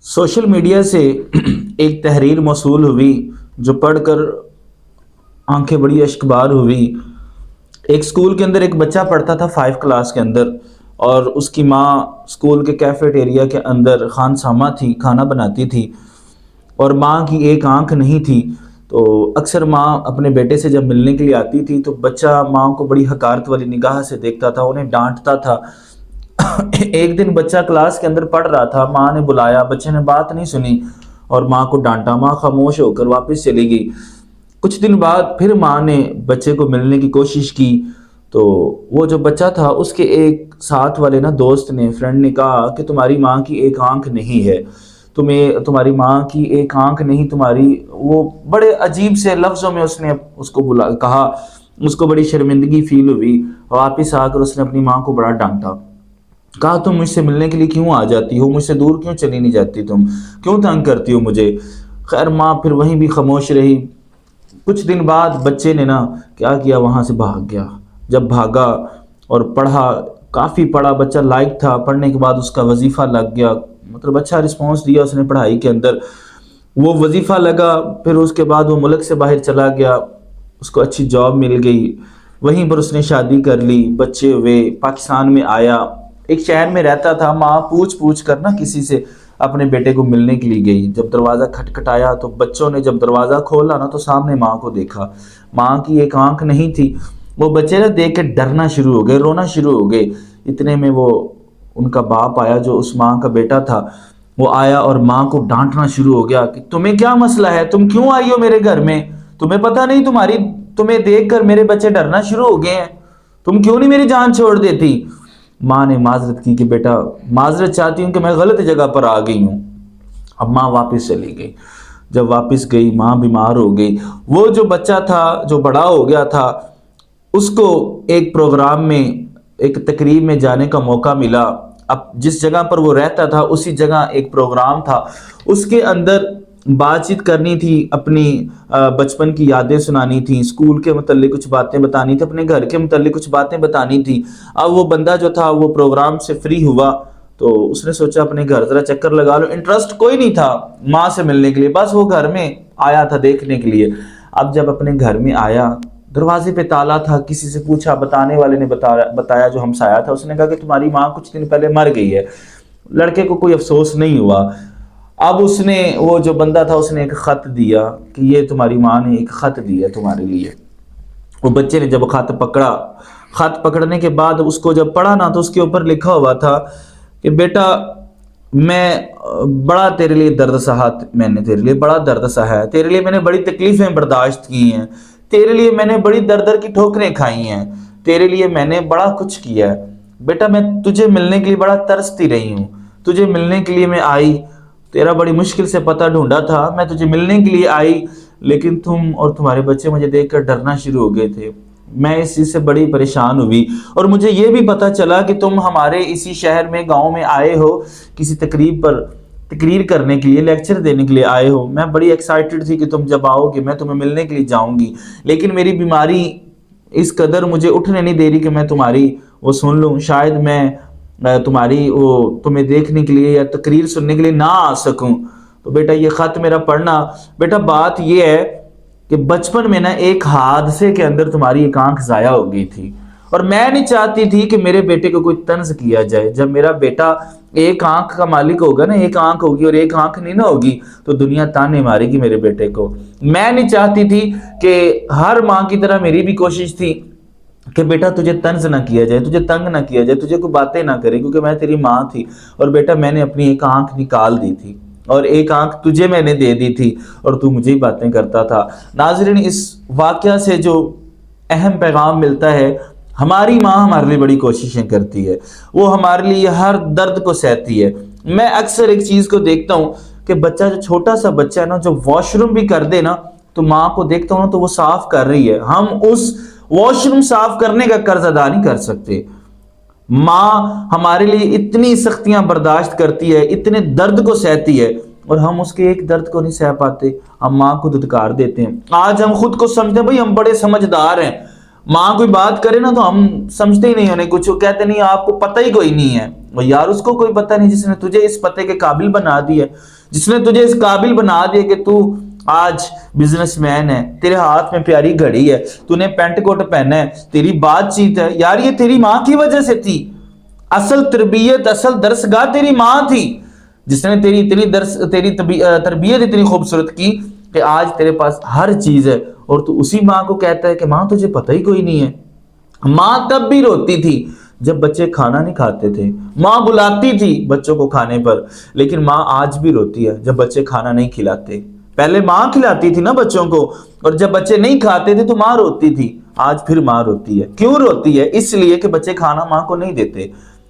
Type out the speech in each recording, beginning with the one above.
Social media से एक तहरीर मौसूल हुई जो पढ़कर आंखें बड़ी अश्कबार हुई। एक स्कूल के अंदर एक बच्चा पढ़ता था 5 क्लास के अंदर, और उसकी माँ स्कूल के कैफेटेरिया के अंदर खानसामा थी, खाना बनाती थी, और माँ की एक आंख नहीं थी। तो अक्सर माँ अपने बेटे से जब मिलने के लिए आती थी तो बच्चा माँ को बड़ी हकारत वाली निगाह से देखता था, उन्हें डांटता था। एक दिन बच्चा क्लास के अंदर पढ़ रहा था, माँ ने बुलाया, बच्चे ने बात नहीं सुनी और माँ को डांटा। माँ खामोश होकर वापस चली गई। कुछ दिन बाद फिर माँ ने बच्चे को मिलने की कोशिश की तो वो जो बच्चा था उसके एक साथ वाले दोस्त ने, फ्रेंड ने कहा कि तुम्हारी माँ की एक आंख नहीं है, तुम्हारी माँ की एक आंख नहीं तुम्हारी। वो बड़े अजीब से लफ्ज़ों में उसने उसको बुला कहा। उसको बड़ी शर्मिंदगी फील हुई। वापस आकर उसने अपनी माँ को बड़ा डांटा। कहा तुम मुझसे मिलने के लिए क्यों आ जाती हो, मुझसे दूर क्यों चली नहीं जाती, तुम क्यों तंग करती हो मुझे। खैर माँ फिर वहीं भी खामोश रही। कुछ दिन बाद बच्चे ने क्या किया, वहाँ से भाग गया। जब भागा और पढ़ा, काफ़ी पढ़ा, बच्चा लायक था, पढ़ने के बाद उसका वजीफ़ा लग गया, मतलब अच्छा रिस्पॉन्स दिया उसने पढ़ाई के अंदर, वो वजीफ़ा लगा। फिर उसके बाद वो मुल्क से बाहर चला गया, उसको अच्छी जॉब मिल गई, वहीं पर उसने शादी कर ली, बच्चे हुए, पाकिस्तान में आया। एक शहर में रहता था। माँ पूछ पूछ कर किसी से अपने बेटे को मिलने के लिए गई। जब दरवाज़ा खटखटाया तो बच्चों ने जब दरवाज़ा खोला तो सामने माँ को देखा। माँ की एक आंख नहीं थी। वो बच्चे देख के डरना शुरू हो गए, रोना शुरू हो गए। इतने में वो उनका बाप आया, जो उस माँ का बेटा था, वो आया और माँ को डांटना शुरू हो गया कि तुम्हें क्या मसला है, तुम क्यों आई हो मेरे घर में, तुम्हें पता नहीं तुम्हें देखकर मेरे बच्चे डरना शुरू हो गए हैं, तुम क्यों नहीं मेरी जान छोड़ देती। माँ ने माजरत की कि बेटा माजरत चाहती हूँ कि मैं गलत जगह पर आ गई हूँ। अब माँ वापस चली गई। जब वापस गई माँ बीमार हो गई। वो जो बच्चा था जो बड़ा हो गया था, उसको एक प्रोग्राम में, एक तकरीब में जाने का मौका मिला। अब जिस जगह पर वो रहता था उसी जगह एक प्रोग्राम था, उसके अंदर बातचीत करनी थी, अपनी बचपन की यादें सुनानी थी, स्कूल के मुतल्लिक कुछ बातें बतानी थी, अपने घर के मुतल्लिक कुछ बातें बतानी थी। अब वो बंदा जो था वो प्रोग्राम से फ्री हुआ तो उसने सोचा अपने घर जरा चक्कर लगा लो। इंटरेस्ट कोई नहीं था माँ से मिलने के लिए, बस वो घर में आया था देखने के लिए। अब जब अपने घर में आया, दरवाजे पे ताला था, किसी से पूछा, बताने वाले ने बताया जो हमसाया था, उसने कहा कि तुम्हारी माँ कुछ दिन पहले मर गई है। लड़के को कोई अफसोस नहीं हुआ। अब उसने, वो जो बंदा था, उसने एक ख़त दिया कि ये तुम्हारी माँ ने एक ख़त दिया तुम्हारे लिए। वो बच्चे ने जब ख़त पकड़ा, ख़त पकड़ने के बाद उसको जब पढ़ा तो उसके ऊपर लिखा हुआ था कि बेटा मैं बड़ा तेरे लिए दर्द सहा, मैंने तेरे लिए बड़ा दर्द सहा है, तेरे लिए मैंने बड़ी तकलीफ़ें बर्दाश्त की हैं, तेरे लिए मैंने बड़ी दर दर की ठोकरें खाई हैं, तेरे लिए मैंने बड़ा कुछ किया है। बेटा मैं तुझे मिलने के लिए बड़ा तरसती रही हूँ, तुझे मिलने के लिए मैं आई, तेरा बड़ी मुश्किल से पता ढूंढा था, मैं तुझे मिलने के लिए आई, लेकिन तुम और तुम्हारे बच्चे मुझे देखकर डरना शुरू हो गए थे। मैं इस चीज़ से बड़ी परेशान हुई और मुझे ये भी पता चला कि तुम हमारे इसी शहर में, गांव में आए हो, किसी तकरीब पर तकरीर करने के लिए, लेक्चर देने के लिए आए हो। मैं बड़ी एक्साइटेड थी कि तुम जब आओगे मैं तुम्हें मिलने के लिए जाऊंगी, लेकिन मेरी बीमारी इस कदर मुझे उठने नहीं दे रही कि मैं तुम्हारी वो सुन लूँ। शायद मैं तुम्हारी वो तुम्हें देखने के लिए या तकरीर सुनने के लिए ना आ सकूं। तो बेटा ये ख़त मेरा पढ़ना। बेटा बात ये है कि बचपन में एक हादसे के अंदर तुम्हारी एक आंख ज़ाया हो गई थी और मैं नहीं चाहती थी कि मेरे बेटे को कोई तंज किया जाए। जब मेरा बेटा एक आंख का मालिक होगा एक आंख होगी और एक आंख नहीं होगी तो दुनिया ताने मारेगी मेरे बेटे को। मैं नहीं चाहती थी कि हर माँ की तरह मेरी भी कोशिश थी कि बेटा तुझे तंज ना किया जाए, तुझे तंग ना किया जाए, तुझे कोई बातें ना करे, क्योंकि मैं तेरी माँ थी। और बेटा मैंने अपनी एक आंख निकाल दी थी और एक आंख तुझे मैंने दे दी थी और तू मुझे ही बातें करता था। नाज़रीन, इस वाक़या से जो अहम पैगाम मिलता है, हमारी माँ हमारे लिए बड़ी कोशिशें करती है, वो हमारे लिए हर दर्द को सहती है। मैं अक्सर एक चीज़ को देखता हूँ कि बच्चा, जो छोटा सा बच्चा है जो वॉशरूम भी कर दे तो माँ को देखता हूँ तो वो साफ कर रही है। हम उस वॉशरूम साफ करने का कर्ज अदा नहीं कर सकते। माँ हमारे लिए इतनी सख्तियां बर्दाश्त करती है, इतने दर्द को सहती है, और हम उसके एक दर्द को नहीं सह पाते। हम माँ को धुतकार देते हैं। आज हम खुद को समझते हैं भाई हम बड़े समझदार हैं, माँ कोई बात करे तो हम समझते ही नहीं उन्हें कुछ, कहते नहीं आपको पता ही कोई नहीं है। وہ یار اس کو کوئی پتہ نہیں جس نے تجھے اس پتے کے قابل بنا دیا، جس نے تجھے اس قابل بنا دیا کہ تو آج بزنس مین ہے، تیرے ہاتھ میں پیاری گھڑی ہے، تو نے پینٹ کوٹ پہنا ہے، تیری بات چیت ہے، یار یہ تیری ماں کی وجہ سے تھی۔ اصل تربیت، اصل درسگاہ تیری ماں تھی، جس نے تیری تربیت اتنی خوبصورت کی کہ آج تیرے پاس ہر چیز ہے، اور تو اسی ماں کو کہتا ہے کہ ماں تجھے پتہ ہی کوئی نہیں ہے۔ ماں تب بھی روتی تھی جب بچے کھانا نہیں کھاتے تھے، ماں بلاتی تھی بچوں کو کھانے پر، لیکن ماں آج بھی روتی ہے جب بچے کھانا نہیں کھلاتے۔ پہلے ماں کھلاتی تھی نا بچوں کو، اور جب بچے نہیں کھاتے تھے تو ماں روتی تھی، آج پھر ماں روتی ہے۔ کیوں روتی ہے؟ اس لیے کہ بچے کھانا ماں کو نہیں دیتے۔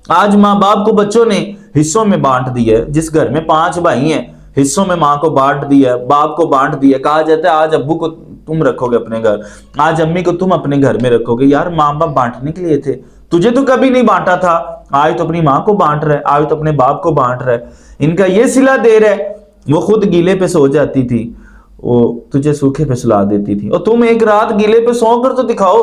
آج ماں باپ کو بچوں نے حصوں میں بانٹ دیا ہے، جس گھر میں 5 بھائی ہیں حصوں میں ماں کو بانٹ دیا ہے، باپ کو بانٹ دیا ہے، کہا جاتا ہے آج ابو کو تم رکھو گے اپنے گھر، آج امی کو تم اپنے گھر میں رکھو گے۔ یار ماں باپ بانٹنے کے لیے تھے، تجھے تو کبھی نہیں بانٹا تھا، آج تو اپنی ماں کو بانٹ رہا ہے، آج تو اپنے باپ کو بانٹ رہا ہے۔ ان کا یہ صلہ دے رہا ہے، وہ خود گیلے پہ سو جاتی تھی، وہ تجھے سوکھے پہ سلا دیتی تھی، اور تم ایک رات گیلے پہ سو کر تو دکھاؤ